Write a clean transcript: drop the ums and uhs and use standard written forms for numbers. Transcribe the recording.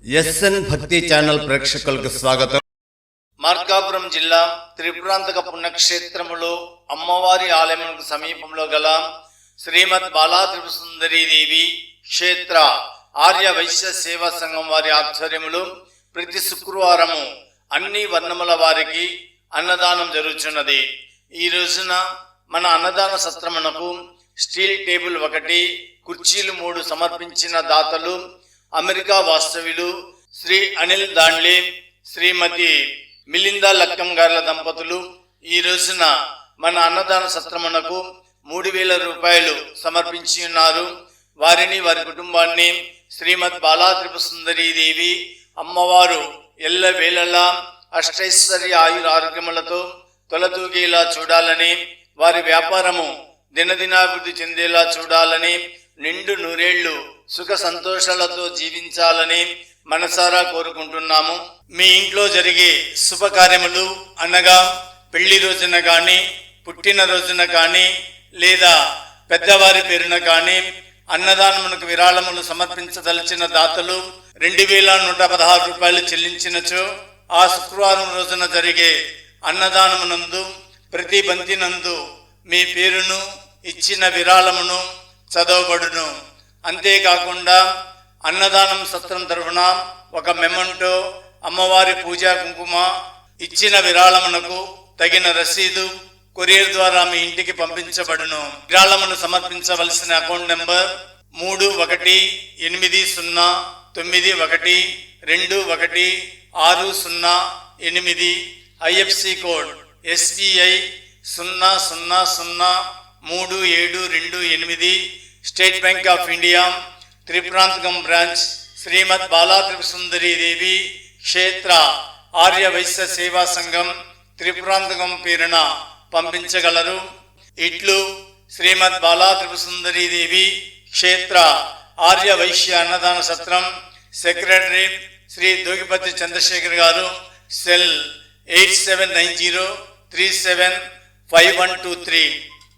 SN భక్తి channel ప్రేక్షకులకు స్వాగతం. మార్కాపురం జిల్లా త్రిపురాంతక పుణ్యక్షేత్రములో అమ్మవారి ఆలయమునకు సమీపంలో గల శ్రీమద్ బాలా త్రిపురసుందరీదేవి క్షేత్ర ఆర్య వైశ్య సేవా సంఘం వారి ఆధ్వర్యములో ప్రతి శుక్రవారము అన్ని వర్ణముల వారికి అన్నదానం జరుగుతున్నది. ఈ రోజున మన అన్నదాన సత్రమునకు స్టీల్ టేబుల్ 1, కుర్చీలు 3 సమర్పించిన దాతలు అమెరికా వాస్తవ్యులు శ్రీ అనిల్ దాండ్లే, శ్రీమతి మిలిందా లక్కం గార్ల దంపతులు ఈ రోజున మన అన్నదాన సత్రమునకు 3,000 రూపాయలు సమర్పించి ఉన్నారు. వారిని వారి కుటుంబాన్ని శ్రీమద్ బాలా త్రిపురసుందరీదేవి అమ్మవారు ఎల్లవేళలా అష్టైశ్వర్య ఆయుర ఆరోగ్యములతో తొలతూగేలా చూడాలని, వారి వ్యాపారము దినదినాభివృద్ధి చెందేలా చూడాలని, నిండు నూరేళ్లు సుఖ సంతోషాలతో జీవించాలని మనసారా కోరుకుంటున్నాము. మీ ఇంట్లో జరిగే శుభకార్యములు అనగా పెళ్లి రోజున కానీ, పుట్టిన రోజున కానీ, లేదా పెద్దవారి పేరున కానీ అన్నదానమునకు విరాళములు సమర్పించదలిచిన దాతలు 2,116 రూపాయలు చెల్లించినచో ఆ శుక్రవారం రోజున జరిగే అన్నదానమునందు ప్రతి బంతి నందు మీ పేరును, ఇచ్చిన విరాళమును చదవబడును. అంతేకాకుండా అన్నదానం సత్రం తరఫున ఒక మెమంటో, అమ్మవారి పూజా కుంకుమ, ఇచ్చిన విరాళమునకు తగిన రసీదు కొరియర్ ద్వారా మీ ఇంటికి పంపించబడును. విరాళమును సమర్పించవలసిన account number 3181916008, IFC code SBI 0003728, State Bank of India Tripurantakam branch Srimad Bala Tripurasundaridevi క్షేత్ర ఆర్య వైశ్య సేవా సంఘం త్రిపురాంతకం పేరున పంపించగలరు. ఇట్లు శ్రీమద్ బాలా త్రిపురసుందరీదేవి క్షేత్ర ఆర్య వైశ్య అన్నదాన సత్రం సెక్రటరీ శ్రీ దోగిపతి చంద్రశేఖర్ గారు. సెల్ 8790375123.